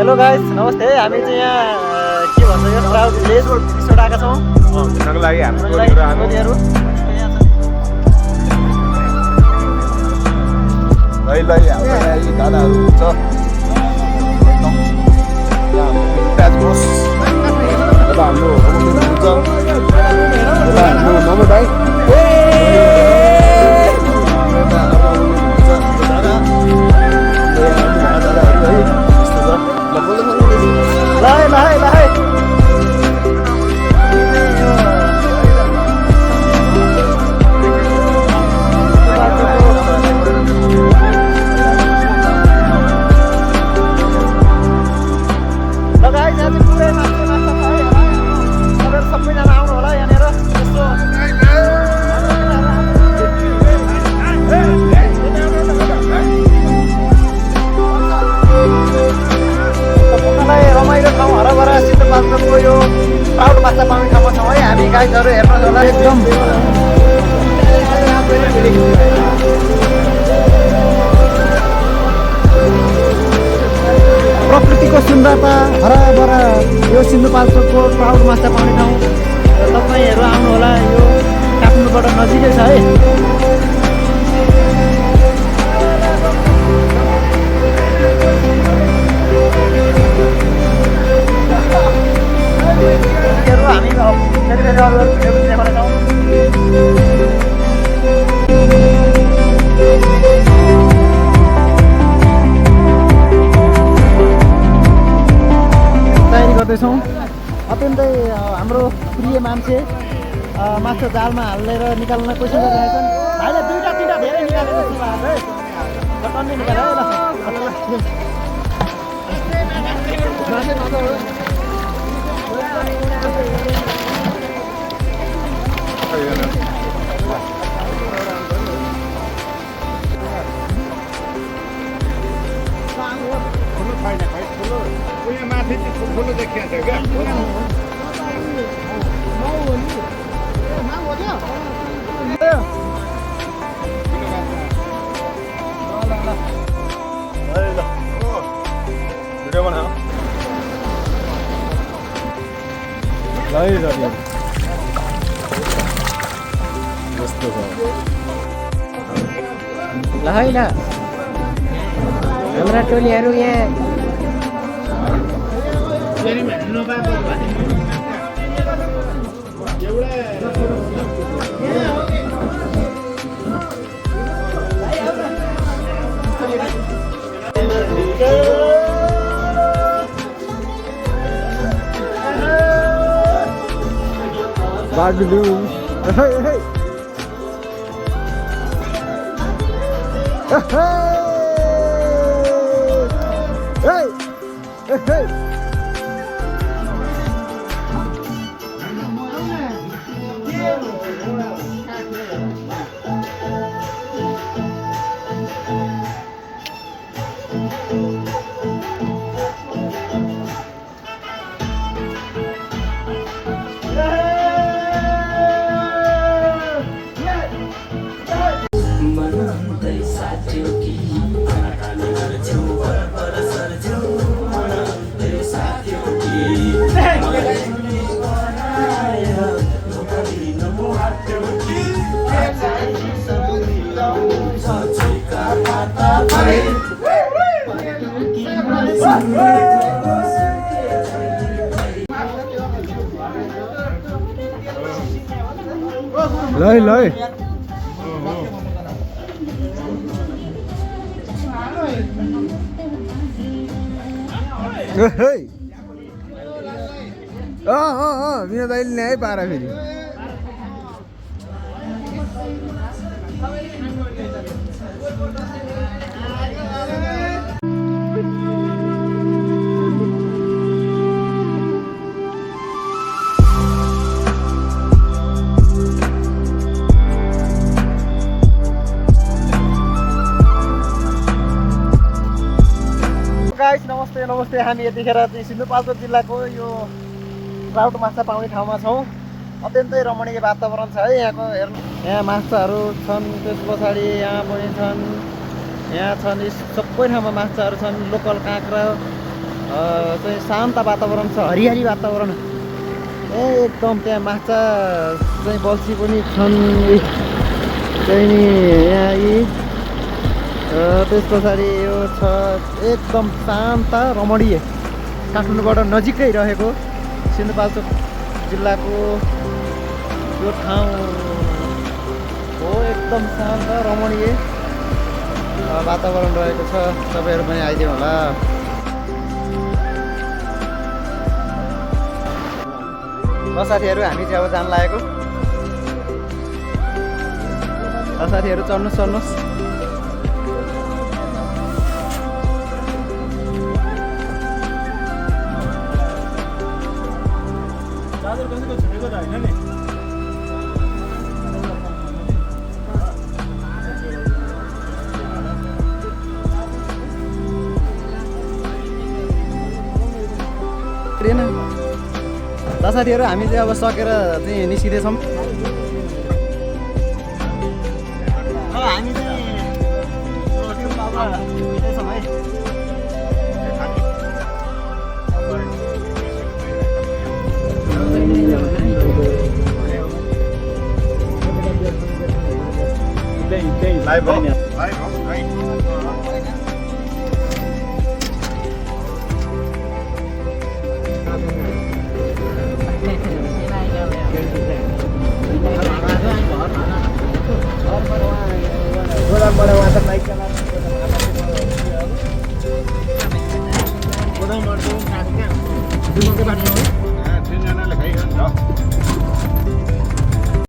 Hello guys नमस्ते हामी चाहिँ यहाँ के भन्छ यो ट्राउट विलेज रिसोर्ट आएका छौँ घुम्नको लागि हाम्रो टोलीहरू दादाहरू हुन्छ हाम्रो नमो भाइ सबैजना आउनु होला यहाँनिर रमाइलो ठाउँ हरभरा सिन्धुपाल्चोकको यो प्राउड माछा पाउने ठाउँमा छौँ है हामी गाइजहरू हेर्न होला एकदम प्रकृतिको सुन्दरता हराभरा यो सिन्धुपाल्चोकको प्राउड माछा पाउने ठाउँ र तपाईँहरू आउनु होला यो काठमाडौँबाट नजिकै छ है हामी फेरि अरू भिडियो देखाउनेछौँ तयारी गर्दैछौँ अत्यन्तै हाम्रो प्रिय मान्छे माछा जालमा हालेर निकाल्न कोसिस गरिरहेछन् भाइले दुईवटा तिनवटा धेरै निकालेको छु है टन्नै निकाल्यो है माथि ठुलो देखिया छ क्या भिडियो बनाऊ जस्तो छ ल है ल हाम्रा टोलीहरू यहाँ Baglu. Hey, hey. Hey. Hey. Hey. Lơi lơi. Mina daí nem para filho. Guys नमस्ते नमस्ते हामी यतिखेर चाहिँ सिन्धुपाल्चोक जिल्लाको यो ट्राउट माछा पाउने ठाउँमा छौँ अत्यन्तै रमणीय वातावरण छ है यहाँको हेर्नु यहाँ माछाहरू छन् त्यस पछाडि यहाँ पनि छन् यहाँ छन् सबै ठाउँमा माछाहरू छन् लोकल काँक्रा चाहिँ शान्त वातावरण छ, हरियाली वातावरण एकदम। त्यहाँ माछा चाहिँ बल्छी पनि छन् चाहिँ नि यहाँ यी। त्यस पछाडि यो छ एकदम शान्त रमणीय, काठमाडौँबाट नजिकै रहेको सिन्धुपाल्चोक जिल्लाको यो ठाउँ हो। एकदम शान्त रमणीय वातावरण रहेको छ। तपाईँहरू पनि आइदिनु होला। ल साथीहरू, हामी चाहिँ अब जान लागेको। साथीहरू चढ्नुहोस् चढ्नुहोस्। ल साथीहरू, हामी चाहिँ अब सकेर चाहिँ निस्किँदैछौँ। हामी चाहिँ Live हो? गोदामबाट उहाँ त बाइक चलाएको